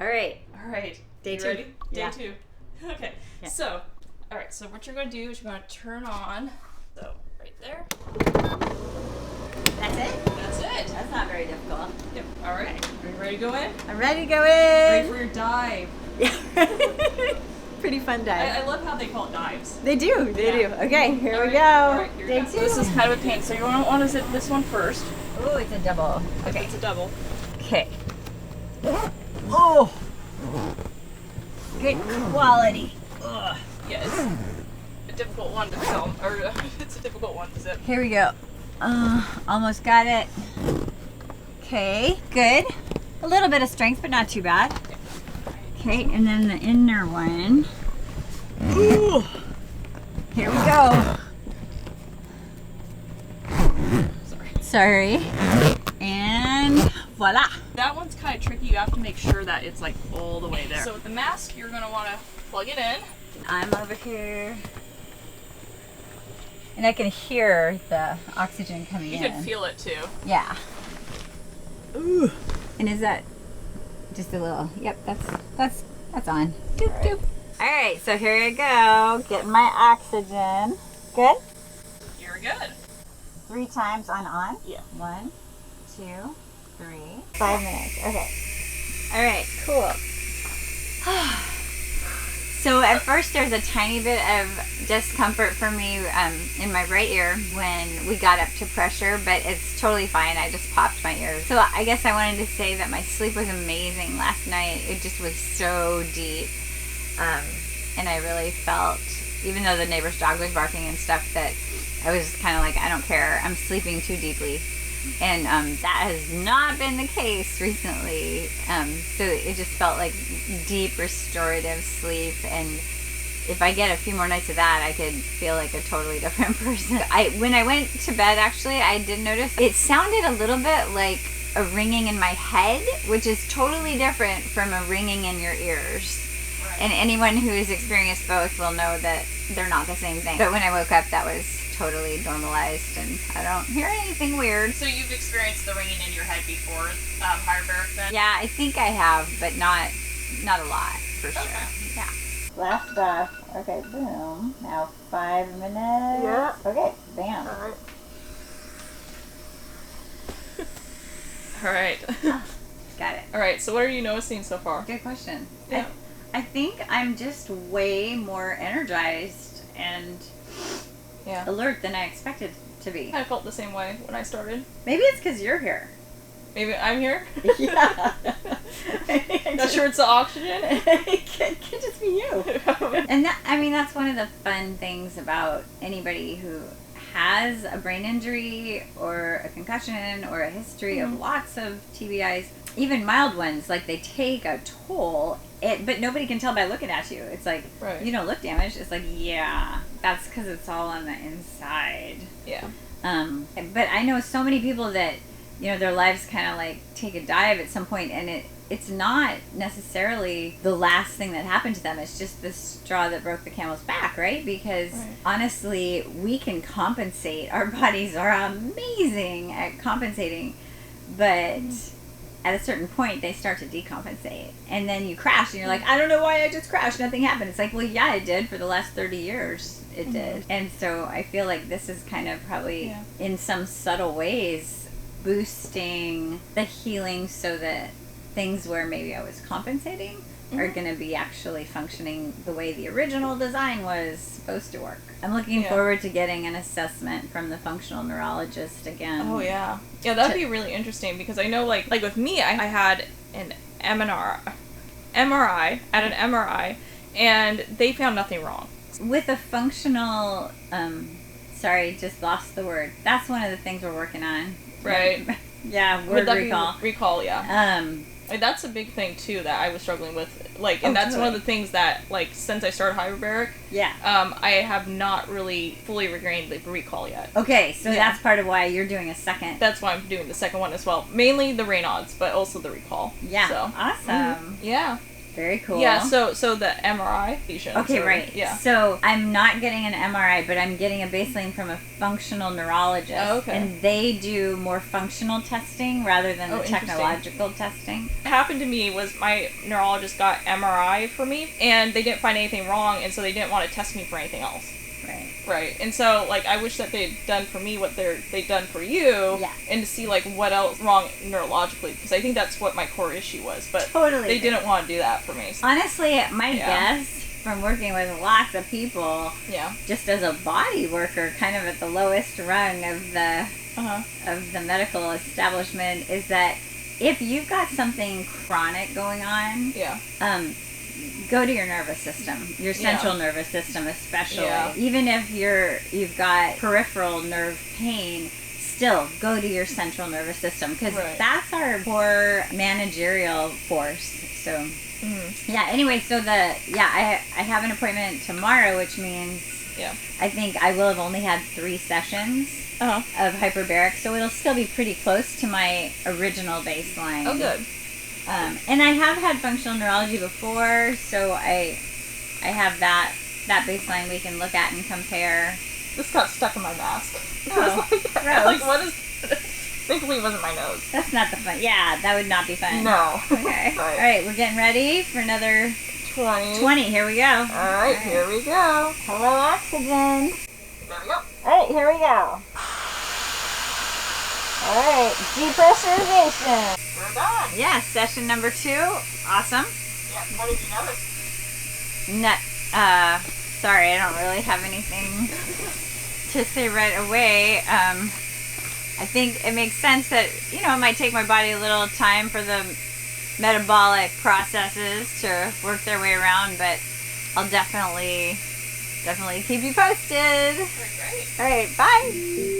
right. All right. Day you two. Ready? Yeah. Day 2. Okay. Yeah. So, all right. So what you're going to do is you're going to turn on. So right there. That's it? That's it. That's not very difficult. Yep. All right. Are you ready to go in? I'm ready to go Ready in. for your dive. Yeah. Pretty fun dive. I love how they call it dives. They do. They do. Okay, here All we right. go. All right, here we Day go. 2. This is kind of a pain. So you want to zip this one first. Oh, it's a double. Okay. It's a double. Okay. Oh. Good quality. Ugh. Yeah, it's a difficult one to film, or it's a difficult one to zip. Here we go. Almost got it. Okay, good. A little bit of strength, but not too bad. Okay, and then the inner one. Ooh. Here we go. Sorry. And voila. That one's kind of tricky. You have to make sure that it's like all the way there. So with the mask, you're going to want to plug it in. I'm over here. And I can hear the oxygen coming in. You can feel it too. Yeah. Ooh. And is that just a little? Yep, that's on. Doop, All right. doop. All right, so here I go. Getting my oxygen. Good. You're good. 3 times on. Yeah. 1, 2, 3. 5 minutes. Okay. All right. Cool. So at first there's a tiny bit of discomfort for me in my right ear when we got up to pressure, but it's totally fine. I just popped my ears. So I guess I wanted to say that my sleep was amazing last night. It just was so deep. And I really felt, even though the neighbor's dog was barking and stuff, that I was kind of like, I don't care. I'm sleeping too deeply. And that has not been the case recently. So it just felt like deep restorative sleep. And if I get a few more nights of that, I could feel like a totally different person. When I went to bed, actually, I did notice it sounded a little bit like a ringing in my head, which is totally different from a ringing in your ears. Right. And anyone who has experienced both will know that they're not the same thing. But when I woke up, that was totally normalized, and I don't hear anything weird. So you've experienced the ringing in your head before, Hyperbaric then? Yeah, I think I have, but not a lot, for sure. Okay. Yeah. Last breath. Okay, boom. Now 5 minutes. Yeah. Okay, bam. All right. All right. Got it. All right, so what are you noticing so far? Good question. Yeah. I think I'm just way more energized and alert than I expected to be. I felt the same way when I started. Maybe it's because you're here. Maybe I'm here? Yeah. Not sure it's the oxygen? It could just be you. And that's one of the fun things about anybody who has a brain injury or a concussion or a history of lots of TBIs, even mild ones, like they take a toll. But nobody can tell by looking at you. It's like, you don't look damaged. It's like, yeah, that's because it's all on the inside. Yeah. But I know so many people that, their lives kind of like take a dive at some point, and it's not necessarily the last thing that happened to them. It's just the straw that broke the camel's back, right? Because honestly, we can compensate. Our bodies are amazing at compensating, but at a certain point, they start to decompensate. And then you crash, and you're like, I don't know why I just crashed. Nothing happened. It's like, well, yeah, it did. For the last 30 years, it did. And so I feel like this is kind of probably, in some subtle ways, boosting the healing so that things where maybe I was compensating are going to be actually functioning the way the original design was supposed to work. I'm looking forward to getting an assessment from the functional neurologist again. Oh, yeah. Yeah, that'd be really interesting, because I know, like with me, I had an MRI, and they found nothing wrong. With a functional, sorry, just lost the word. That's one of the things we're working on. Right. Yeah, word recall. Recall, yeah. That's a big thing, too, that I was struggling with. And that's one of the things that, since I started Hyperbaric, I have not really fully regained the recall yet. Okay, so that's part of why you're doing a second. That's why I'm doing the second one as well. Mainly the Raynaud's, but also the recall. Yeah, so. awesome. Yeah. Very cool. Yeah, so the MRI patients. Okay, right. Yeah. So I'm not getting an MRI, but I'm getting a baseline from a functional neurologist. Oh, okay. And they do more functional testing rather than the technological testing. What happened to me was my neurologist got MRI for me, and they didn't find anything wrong, and so they didn't want to test me for anything else. Right. And so, like, I wish that they'd done for me what they'd done for you. Yeah. And to see, like, what else wrong neurologically. Because I think that's what my core issue was. But totally. They didn't want to do that for me. Honestly, my guess from working with lots of people, just as a body worker, kind of at the lowest rung of the medical establishment, is that if you've got something chronic going on, go to your nervous system, your central nervous system especially. Yeah. Even if you've got peripheral nerve pain, still go to your central nervous system, because that's our core managerial force. So anyway, so I have an appointment tomorrow, which means I think I will have only had 3 sessions of hyperbaric, so it'll still be pretty close to my original baseline. Oh, good. And I have had functional neurology before, so I have that baseline we can look at and compare. This got stuck in my mask. Oh, gross. Like, what is... Thankfully it wasn't my nose. That's not the fun. Yeah, that would not be fun. No. Okay. All right, we're getting ready for another 20. Here we go. All right, here we go. Hello, oxygen. There we go. All right, here we go. All right, depressurization. We're done. Yeah, session number 2. Awesome. Yeah, what did you notice? Sorry, I don't really have anything to say right away. I think it makes sense that, it might take my body a little time for the metabolic processes to work their way around, but I'll definitely keep you posted. Great. All right, bye.